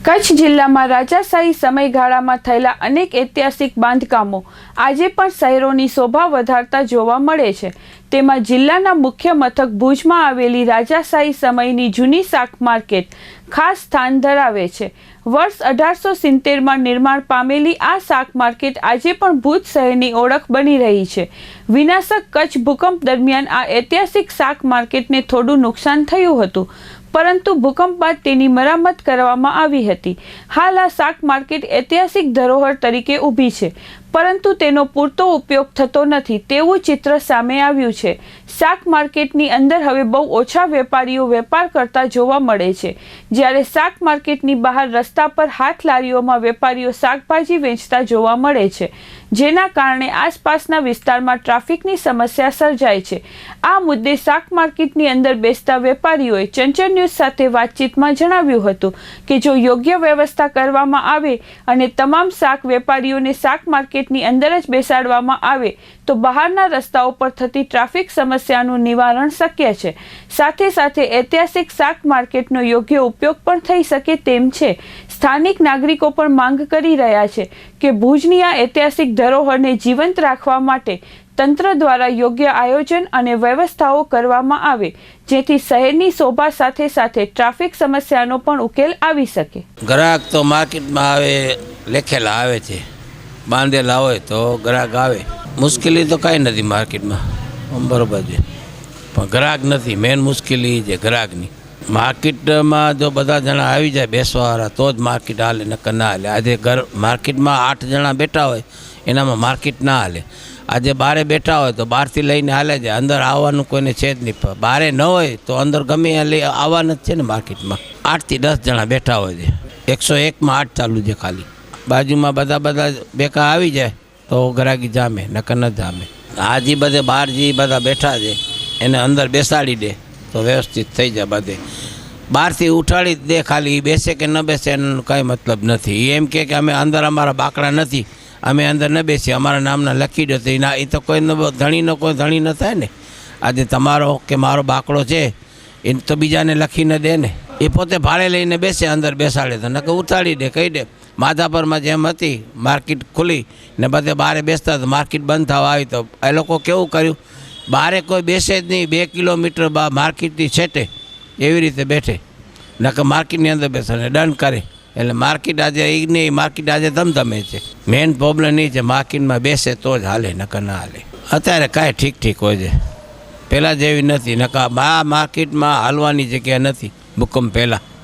કચ્છ જિલ્લામાં રાજાશાહી સમયગાળામાં થયેલા અનેક ઐતિહાસિક બાંધકામો આજે પણ શહેરોની શોભા વધારતા જોવા મળે છે। તેમાં જિલ્લાના મુખ્ય મથક ભુજમાં આવેલી રાજાશાહી સમયની જૂની શાક માર્કેટ ખાસ સ્થાન ધરાવે છે। વર્ષ 1870માં નિર્માણ પામેલી આ શાક માર્કેટ આજે પણ ભુજ શહેરની ઓળખ બની રહી છે। વિનાશક કચ્છ ભૂકંપ દરમિયાન આ ઐતિહાસિક શાક માર્કેટને થોડું નુકસાન થયું હતું, પરંતુ ભૂકંપ બાદ તેની મરામત કરવામાં આવી હતી। હાલ આ શાક માર્કેટ ઐતિહાસિક ધરોહર તરીકે ઊભી છે, પરંતુ તેનો પૂરતો ઉપયોગ થતો નથી તેવું ચિત્ર સામે આવ્યું છે। શાક માર્કેટની અંદર હવે બહુ ઓછા વેપારીઓ વેપાર કરતા જોવા મળે છે, જ્યારે શાક માર્કેટની બહાર રસ્તા પર હાથ લારીઓમાં વેપારીઓ શાકભાજી વેચતા જોવા મળે છે, જેના કારણે આસપાસના વિસ્તારમાં ટ્રાફિકની સમસ્યા સર્જાય છે। આ મુદ્દે શાક માર્કેટની અંદર બેસતા વેપારીઓએ ચંચળ ન્યૂઝ સાથે વાતચીતમાં જણાવ્યું હતું કે જો યોગ્ય વ્યવસ્થા કરવામાં આવે અને તમામ શાક વેપારીઓને શાક માર્કેટની અંદર જ બેસાડવામાં આવે તો બહારના રસ્તાઓ પર થતી ટ્રાફિક સમસ્યાનું નિવારણ શક્ય છે। સાથે સાથે ઐતિહાસિક શાક માર્કેટનો યોગ્ય ઉપયોગ પણ થઈ શકે તેમ છે। સ્થાનિક નાગરિકો પણ માંગ કરી રહ્યા છે કે ભુજની આ ઐતિહાસિક ધરોહરને જીવંત રાખવા માટે તંત્ર દ્વારા યોગ્ય આયોજન અને વ્યવસ્થાઓ કરવામાં આવે, જેથી શહેરની શોભા સાથે સાથે ટ્રાફિક સમસ્યાનો પણ ઉકેલ આવી શકે। ગ્રાહક તો માર્કેટમાં આવે, લેખેલા આવે છે, બાંધેલા હોય તો ગ્રાહક આવે। મુશ્કેલી તો કાંઈ નથી માર્કેટમાં, બરોબર છે, પણ ગ્રાહક નથી। મેન મુશ્કેલી છે ગ્રાહકની। માર્કેટમાં જો બધા જણા આવી જાય બેસવાવાળા તો જ માર્કેટ હાલે, નકર ના હાલે। આજે માર્કેટમાં 8 જણા બેઠા હોય એનામાં માર્કેટ ના હાલે। આજે બારે બેઠા હોય તો બહારથી લઈને હાલે છે, અંદર આવવાનું કોઈને છે જ નહીં। બારે ન હોય તો અંદર ગમે લઈ આવવાના જ છે ને માર્કેટમાં। 8 થી 10 જણા બેઠા હોય છે, 101માં 8 ચાલુ છે ખાલી। બાજુમાં બધા બેકા આવી જાય તો ગ્રાહકી જામે, નકર ન જામે। આજે બધે બહાર જે બધા બેઠા છે એને અંદર બેસાડી દે તો વ્યવસ્થિત થઈ જાય। બધે બહારથી ઉઠાડી દે, ખાલી બેસે કે ન બેસે એનો કાંઈ મતલબ નથી। એમ કે અમે અંદર અમારા બાકડા નથી, અમે અંદર ન બેસીએ, અમારા નામના લખી દો તો એ તો કોઈ ધણીનો કોઈ ધણી ન થાય ને। આજે તમારો કે મારો બાકડો છે એ તો બીજાને લખી ન દે ને, એ પોતે ભાડે લઈને બેસે, અંદર બેસાડે તો નકર ઉતાડી દે, કહી દે। માધાપરમાં જેમ હતી માર્કેટ ખુલી ને બધે બહારે બેસતા તો માર્કેટ બંધ થવા આવી તો એ લોકો કેવું કર્યું, બહારે કોઈ બેસે જ નહીં, 2 કિલોમીટર માર્કેટની છેટે એવી રીતે બેઠે, નકર માર્કેટની અંદર બેસે ને દંડ કરે। એટલે માર્કેટ આજે એ નહીં, માર્કેટ આજે ધમધમે છે। મેઇન પ્રોબ્લેમ એ છે માર્કેટમાં બેસે તો જ હાલે, નકર ના હાલે। અત્યારે કાંઈ ઠીક હોય છે, પહેલાં જેવી નથી, નકર આ માર્કેટમાં હાલવાની જગ્યા નથી ભૂકંપ પહેલાં।